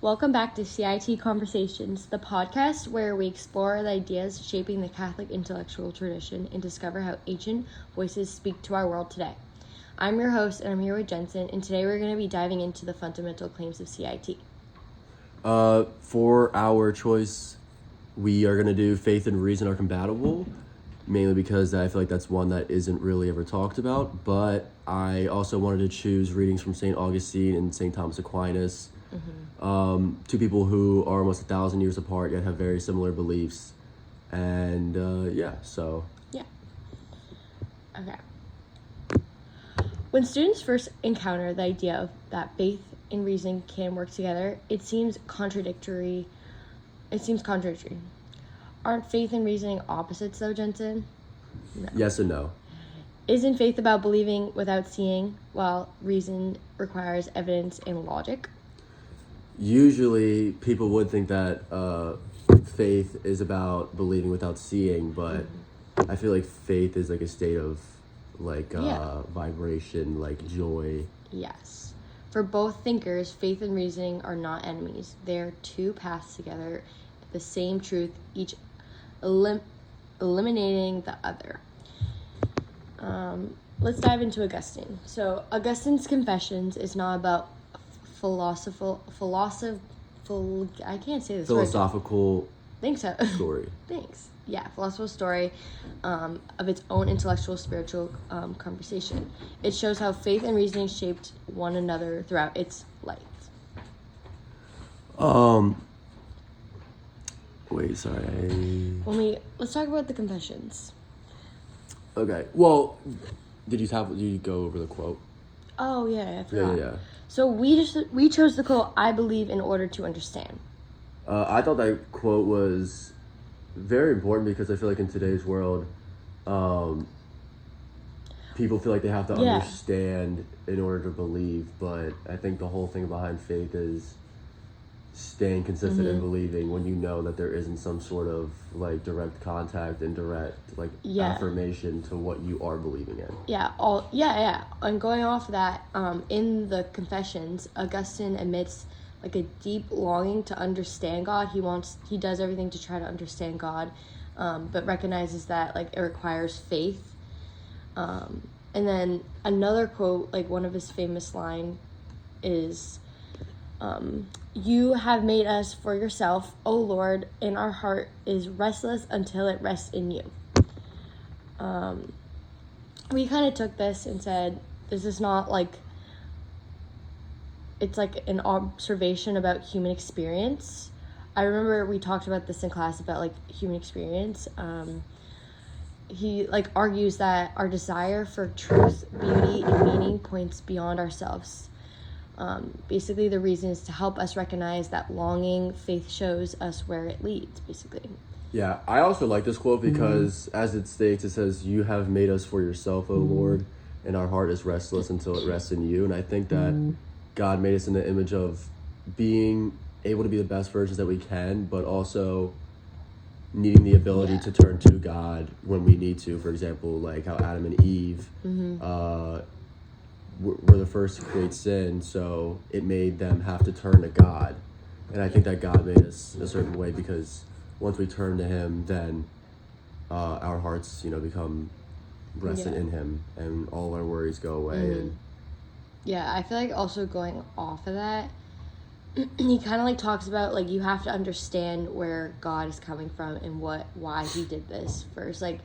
Welcome back to CIT Conversations, the podcast where we explore the ideas shaping the Catholic intellectual tradition and discover how ancient voices speak to our world today. I'm your host, and I'm here with Jensen, and today we're going to be diving into the fundamental claims of CIT. For our choice, we are going to do faith and reason are compatible, mainly because I feel like that's one that isn't really ever talked about, but I also wanted to choose readings from St. Augustine and St. Thomas Aquinas, two people who are almost 1,000 years apart yet have very similar beliefs, and Okay. When students first encounter the idea of that faith and reason can work together, it seems contradictory. Aren't faith and reasoning opposites though, Jensen? No. Yes and no. Isn't faith about believing without seeing, while reason requires evidence and logic? Usually people would think that faith is about believing without seeing, but I feel like faith is like a state of vibration, like joy. Yes. For both thinkers, faith and reasoning are not enemies. They're two paths together, the same truth, each eliminating the other. Let's dive into Augustine. So Augustine's Confessions is not about I can't say this philosophical Think so. story. Thanks. Yeah, philosophical story of its own intellectual, spiritual conversation. It shows how faith and reasoning shaped one another throughout its life. Wait, sorry. Let's talk about the Confessions. Okay. Well, did you go over the quote? Oh yeah, I forgot. Yeah. So we chose the quote, "I believe in order to understand." I thought that quote was very important because I feel like in today's world, people feel like they have to understand in order to believe, but I think the whole thing behind faith is staying consistent in believing when you know that there isn't some sort of like direct contact and direct affirmation to what you are believing in. And going off of that, in the Confessions, Augustine admits like a deep longing to understand God. He does everything to try to understand God, but recognizes that like it requires faith. And then another quote, like one of his famous line is, "You have made us for yourself, O Lord, and our heart is restless until it rests in you." We kind of took this and said, this is not like, it's like an observation about human experience. I remember we talked about this in class about like human experience. He like argues that our desire for truth, beauty, and meaning points beyond ourselves. Basically, the reason is to help us recognize that longing. Faith shows us where it leads, basically. Yeah, I also like this quote because, as it states, it says, "You have made us for yourself, O Lord, and our heart is restless until it rests in you." And I think that God made us in the image of being able to be the best versions that we can, but also needing the ability to turn to God when we need to. For example, like how Adam and Eve were the first to create sin, so it made them have to turn to God. And I think that God made us a certain way because once we turn to Him, then our hearts, become rested in Him, and all our worries go away. And I feel like also going off of that, he kind of like talks about like you have to understand where God is coming from and why He did this first. Like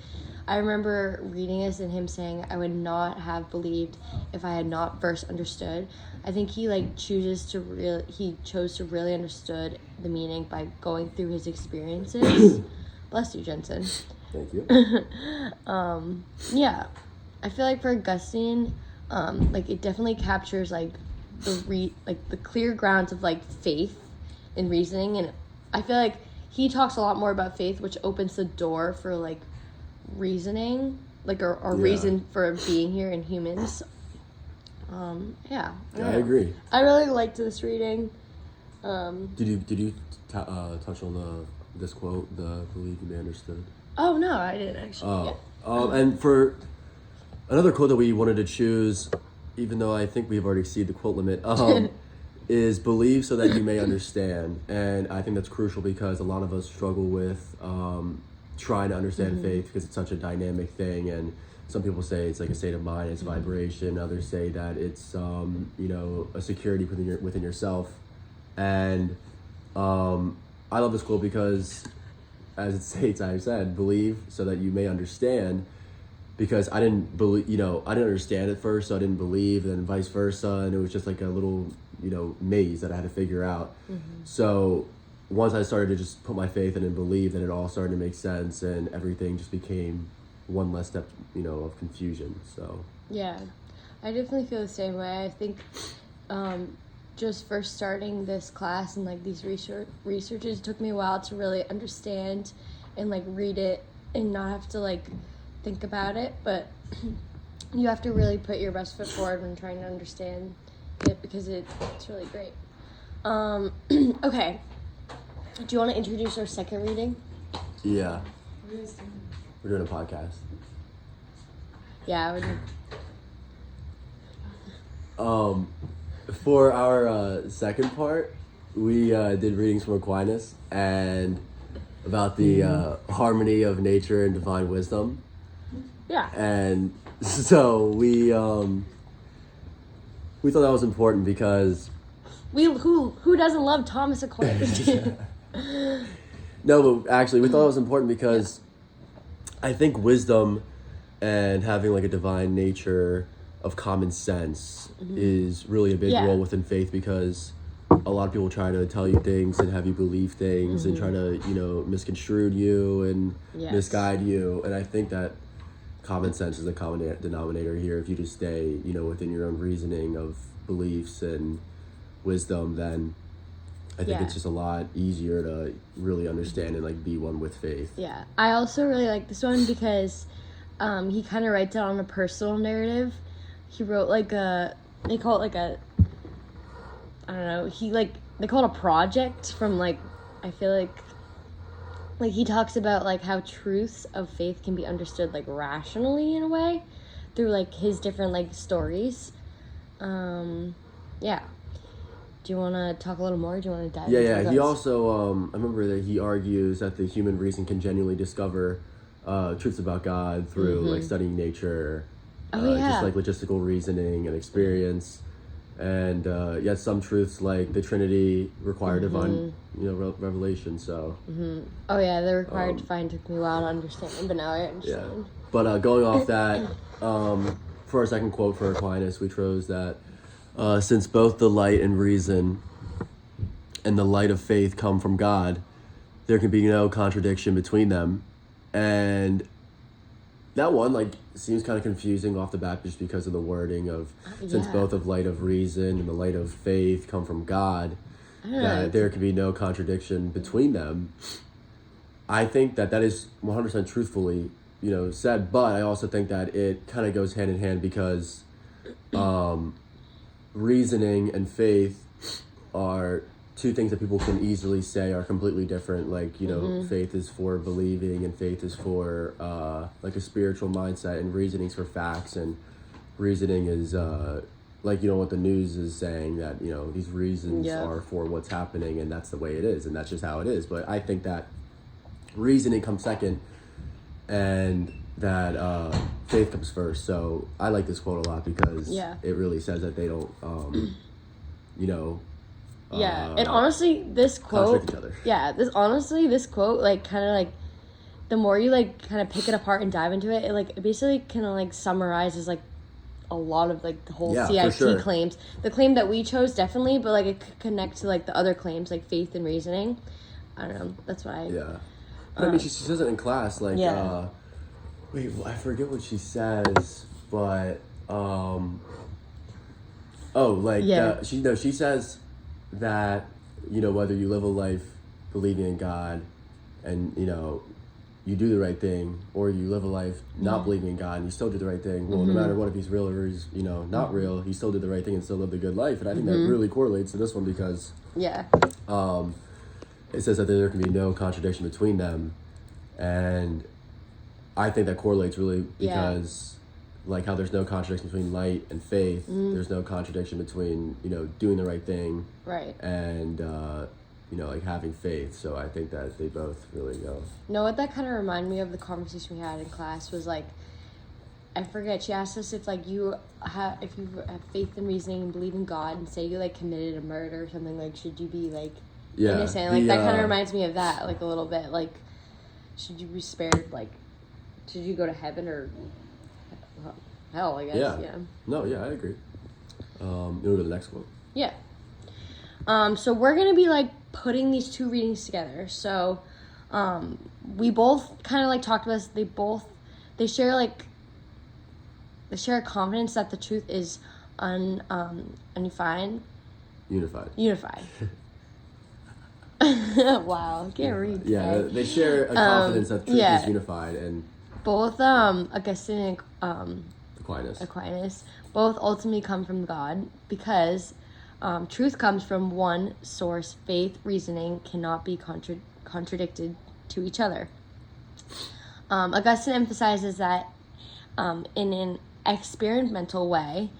I remember reading this and him saying, "I would not have believed if I had not first understood." I think he like chose to really understood the meaning by going through his experiences. Bless you, Jensen. Thank you. I feel like for Augustine, like it definitely captures like the clear grounds of like faith and reasoning, and I feel like he talks a lot more about faith, which opens the door for like reasoning, like our reason for being here in humans. I agree. I really liked this reading. Did you touch on this quote, the "believe you may understood"? Oh no, I didn't actually. And for another quote that we wanted to choose, even though I think we've already exceeded the quote limit, is believe so that you may understand. And I think that's crucial because a lot of us struggle with trying to understand faith because it's such a dynamic thing. And some people say it's like a state of mind, it's vibration. Others say that it's, a security within yourself. And I love this quote because, as it states, I said, believe so that you may understand. Because I didn't believe, I didn't understand at first, so I didn't believe, and then vice versa, and it was just like a little, maze that I had to figure out. So once I started to just put my faith in and believe, then it all started to make sense, and everything just became one less step, of confusion. So yeah, I definitely feel the same way. I think just first starting this class and like these researches took me a while to really understand and like read it and not have to like think about it, but you have to really put your best foot forward when trying to understand it because it's really great. Okay, do you want to introduce our second reading? Yeah, we're doing a podcast. Yeah, I would. For our second part, we did readings from Aquinas and about the harmony of nature and divine wisdom. Yeah. And so we thought that was important because who doesn't love Thomas Aquinas? No, but actually we thought it was important because I think wisdom and having like a divine nature of common sense is really a big role within faith, because a lot of people try to tell you things and have you believe things and try to, misconstrue you and misguide you. And I think that common sense is the common denominator here. If you just stay, within your own reasoning of beliefs and wisdom, then I think it's just a lot easier to really understand and like be one with faith. Yeah, I also really like this one because he kind of writes it on a personal narrative. He wrote like they call it like a, I don't know, they call it a project from like, I feel like he talks about like how truths of faith can be understood like rationally in a way through like his different like stories. Yeah. Do you want to talk a little more? Do you want to dive into Yeah. He also, I remember that he argues that the human reason can genuinely discover truths about God through like studying nature, just like logistical reasoning and experience. And yet some truths like the Trinity require divine, revelation. So. Oh yeah, the required divine took me a while to understand, but now I understand. Yeah. But going off that, for our second quote for Aquinas, we chose that since both the light and reason and the light of faith come from God, there can be no contradiction between them. And that one seems kind of confusing off the bat just because of the wording of since both of light of reason and the light of faith come from God, that there can be no contradiction between them. I think that is 100% truthfully, said, but I also think that it kind of goes hand in hand because reasoning and faith are two things that people can easily say are completely different. Faith is for believing and faith is for like a spiritual mindset, and reasoning's for facts, and reasoning is what the news is saying, that these reasons are for what's happening and that's the way it is and that's just how it is. But I think that reasoning comes second and that faith comes first. So I like this quote a lot because it really says that they don't and honestly, this quote, this quote, kind of the more you kind of pick it apart and dive into it, it basically kind of summarizes a lot of the whole CIT claims. The claim that we chose definitely, but it could connect to the other claims like faith and reasoning. I don't know. That's why. But I mean, she says it in class. Wait, I forget what she says, but she says that whether you live a life believing in God and you do the right thing, or you live a life not believing in God and you still do the right thing, well, no matter what, if he's real or he's not real, he still did the right thing and still lived a good life. And I think that really correlates to this one because it says that there can be no contradiction between them, and I think that correlates really because like how there's no contradiction between light and faith. There's no contradiction between, you know, doing the right thing Right. and you know, like having faith. So I think that they both really go. You know what that kind of reminded me of? The conversation we had in class was like, I forget, she asked us if like if you have faith and reasoning and believe in God, and say you like committed a murder or something, like should you be like innocent? Like that kind of reminds me of that, like a little bit. Like, should you be spared? Like, should you go to heaven or hell? I guess. Yeah. No. Yeah, I agree. You want to go to the next one? Yeah. So we're gonna be like putting these two readings together. So, we both kind of like talked about this. They share a confidence that the truth is unified. Wow, can't read. Yeah, today. they share a confidence that truth is unified, and both Augustine and Aquinas. both ultimately come from God, because truth comes from one source. Faith, reasoning cannot be contradicted to each other. Augustine emphasizes that in an experimental way,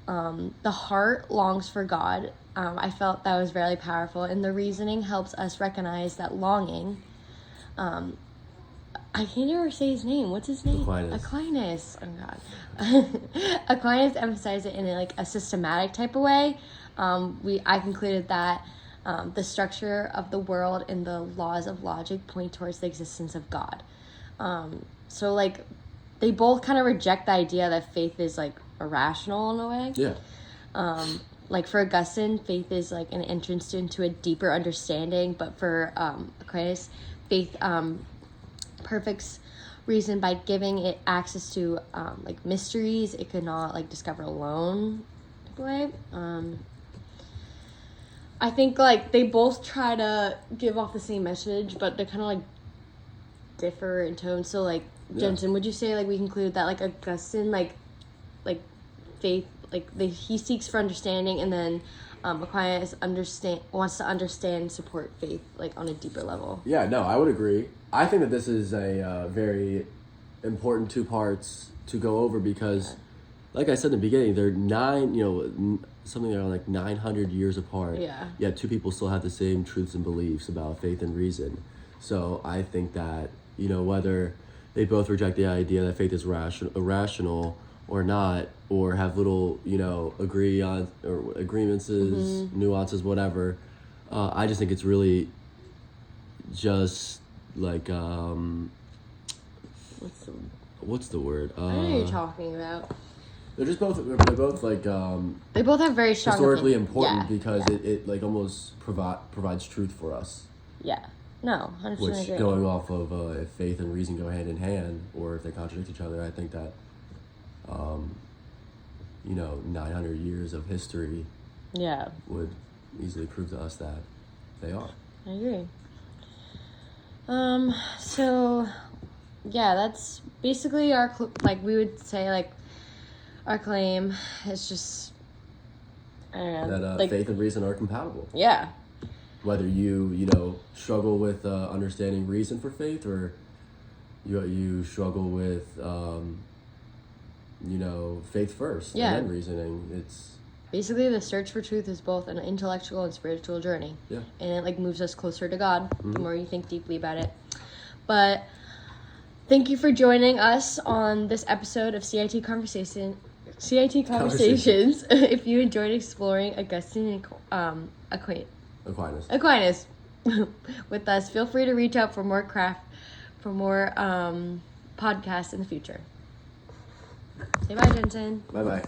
the heart longs for God. I felt that was very powerful, and the reasoning helps us recognize that longing. I can't ever say his name. What's his name? Aquinas. Oh God. Aquinas emphasized it in a systematic type of way. I concluded that the structure of the world and the laws of logic point towards the existence of God. So like, they both kind of reject the idea that faith is like irrational in a way. Yeah. Like for Augustine, faith is like an entrance into a deeper understanding, but for Aquinas, faith perfects reason by giving it access to like mysteries it could not like discover alone. Type of way. I think like they both try to give off the same message, but they're kind of like differ in tone. So like, Jensen, would you say like we conclude that like Augustine like faith, like he seeks for understanding, and then Aquinas wants to understand and support faith like on a deeper level? Yeah, no, I would agree. I think that this is a very important two parts to go over, because like I said in the beginning, they're something around like 900 years apart. Yeah. Yet two people still have the same truths and beliefs about faith and reason. So I think that, you know, whether they both reject the idea that faith is irrational or not, or have little, you know, agreements, nuances, whatever, I just think it's really just like what's the word? I know what you're talking about. They're both like They both have very strong historically important, because it like almost provides truth for us. Yeah. No, 100% Which, agree. going off of if faith and reason go hand in hand, or if they contradict each other, I think that 900 years of history would easily prove to us that they are. I agree. So yeah, that's basically our we would say like our claim is just, I don't know, that faith and reason are compatible. Yeah. Whether you struggle with understanding reason for faith, or you struggle with faith first and then reasoning, it's basically the search for truth is both an intellectual and spiritual journey. Yeah. And it like moves us closer to God the more you think deeply about it. But thank you for joining us on this episode of CIT Conversations. If you enjoyed exploring Augustine and Aquinas with us, feel free to reach out for more podcasts in the future. Say bye, Jensen. Bye-bye.